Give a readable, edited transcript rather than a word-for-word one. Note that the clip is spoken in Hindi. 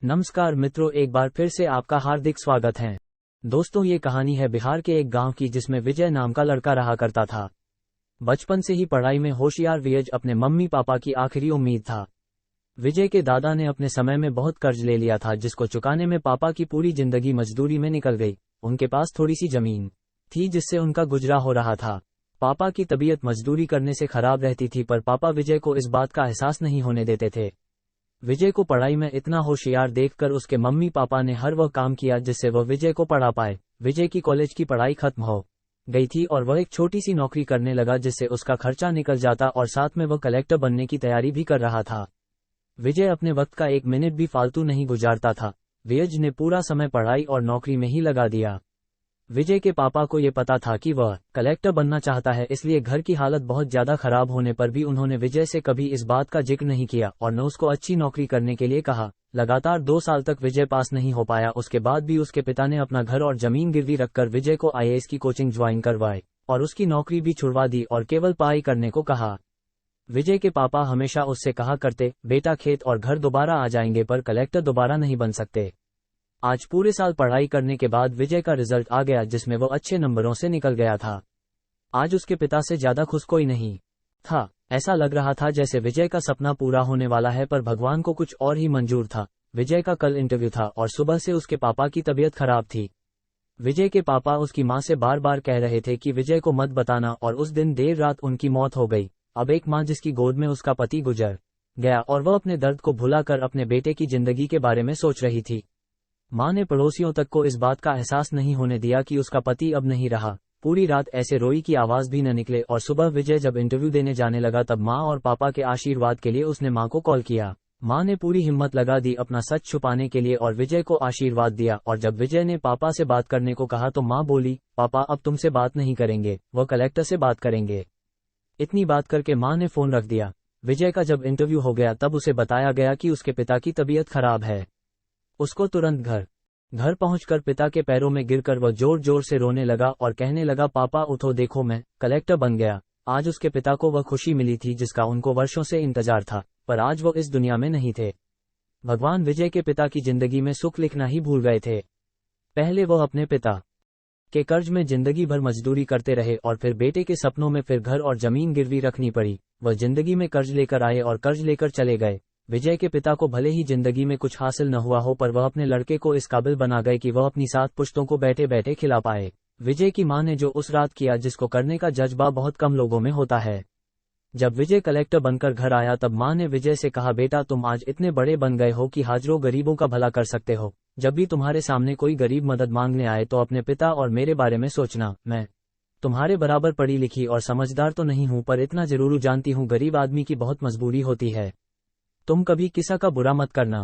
नमस्कार मित्रों, एक बार फिर से आपका हार्दिक स्वागत है। दोस्तों, ये कहानी है बिहार के एक गांव की जिसमें विजय नाम का लड़का रहा करता था। बचपन से ही पढ़ाई में होशियार विजय अपने मम्मी पापा की आखिरी उम्मीद था। विजय के दादा ने अपने समय में बहुत कर्ज ले लिया था, जिसको चुकाने में पापा की पूरी जिंदगी मजदूरी में निकल गई। उनके पास थोड़ी सी जमीन थी जिससे उनका गुजरा हो रहा था। पापा की तबीयत मजदूरी करने से खराब रहती थी, पर पापा विजय को इस बात का एहसास नहीं होने देते थे। विजय को पढ़ाई में इतना होशियार देखकर उसके मम्मी पापा ने हर वह काम किया जिससे वह विजय को पढ़ा पाए। विजय की कॉलेज की पढ़ाई खत्म हो गई थी और वह एक छोटी सी नौकरी करने लगा जिससे उसका खर्चा निकल जाता, और साथ में वह कलेक्टर बनने की तैयारी भी कर रहा था। विजय अपने वक्त का एक मिनट भी फालतू नहीं गुजारता था। विजय ने पूरा समय पढ़ाई और नौकरी में ही लगा दिया। विजय के पापा को ये पता था कि वह कलेक्टर बनना चाहता है, इसलिए घर की हालत बहुत ज्यादा खराब होने पर भी उन्होंने विजय से कभी इस बात का जिक्र नहीं किया और न उसको अच्छी नौकरी करने के लिए कहा। लगातार 2 साल तक विजय पास नहीं हो पाया। उसके बाद भी उसके पिता ने अपना घर और जमीन गिरवी रखकर विजय को आईएएस की कोचिंग ज्वाइन करवाई और उसकी नौकरी भी छुड़वा दी और केवल पढ़ाई करने को कहा। विजय के पापा हमेशा उससे कहा करते, बेटा खेत और घर दोबारा आ जाएंगे पर कलेक्टर दोबारा नहीं बन सकते। आज पूरे साल पढ़ाई करने के बाद विजय का रिजल्ट आ गया जिसमें वो अच्छे नंबरों से निकल गया था। आज उसके पिता से ज्यादा खुश कोई नहीं था। ऐसा लग रहा था जैसे विजय का सपना पूरा होने वाला है, पर भगवान को कुछ और ही मंजूर था। विजय का कल इंटरव्यू था और सुबह से उसके पापा की तबीयत खराब थी। विजय के पापा उसकी मां से बार बार कह रहे थे कि विजय को मत बताना, और उस दिन देर रात उनकी मौत हो गई। अब एक मां जिसकी गोद में उसका पति गुजर गया और वह अपने दर्द को भुलाकर अपने बेटे की जिंदगी के बारे में सोच रही थी। मां ने पड़ोसियों तक को इस बात का एहसास नहीं होने दिया कि उसका पति अब नहीं रहा। पूरी रात ऐसे रोई की आवाज भी न निकले, और सुबह विजय जब इंटरव्यू देने जाने लगा तब मां और पापा के आशीर्वाद के लिए उसने मां को कॉल किया। मां ने पूरी हिम्मत लगा दी अपना सच छुपाने के लिए और विजय को आशीर्वाद दिया। और जब विजय ने पापा से बात करने को कहा तो मां बोली, पापा अब तुमसे बात नहीं करेंगे, वह कलेक्टर से बात करेंगे। इतनी बात करके मां ने फोन रख दिया। विजय का जब इंटरव्यू हो गया तब उसे बताया गया कि उसके पिता की तबीयत खराब है। उसको तुरंत घर पहुंचकर पिता के पैरों में गिरकर वह जोर जोर से रोने लगा और कहने लगा, पापा उठो, देखो मैं कलेक्टर बन गया। आज उसके पिता को वह खुशी मिली थी जिसका उनको वर्षों से इंतजार था, पर आज वो इस दुनिया में नहीं थे। भगवान विजय के पिता की जिंदगी में सुख लिखना ही भूल गए थे। पहले वह अपने पिता के कर्ज में जिंदगी भर मजदूरी करते रहे और फिर बेटे के सपनों में फिर घर और जमीन गिरवी रखनी पड़ी। वह जिंदगी में कर्ज लेकर आए और कर्ज लेकर चले गए। विजय के पिता को भले ही जिंदगी में कुछ हासिल न हुआ हो, पर वह अपने लड़के को इस काबिल बना गए कि वह अपनी 7 पुश्तों को बैठे बैठे खिला पाए। विजय की मां ने जो उस रात किया जिसको करने का जज्बा बहुत कम लोगों में होता है। जब विजय कलेक्टर बनकर घर आया तब मां ने विजय से कहा, बेटा तुम आज इतने बड़े बन गए हो कि हजारों गरीबों का भला कर सकते हो। जब भी तुम्हारे सामने कोई गरीब मदद मांगने आए तो अपने पिता और मेरे बारे में सोचना। मैं तुम्हारे बराबर पढ़ी लिखी और समझदार तो नहीं हूं, पर इतना जरूर जानती हूं गरीब आदमी की बहुत मजबूरी होती है। तुम कभी किसी का बुरा मत करना।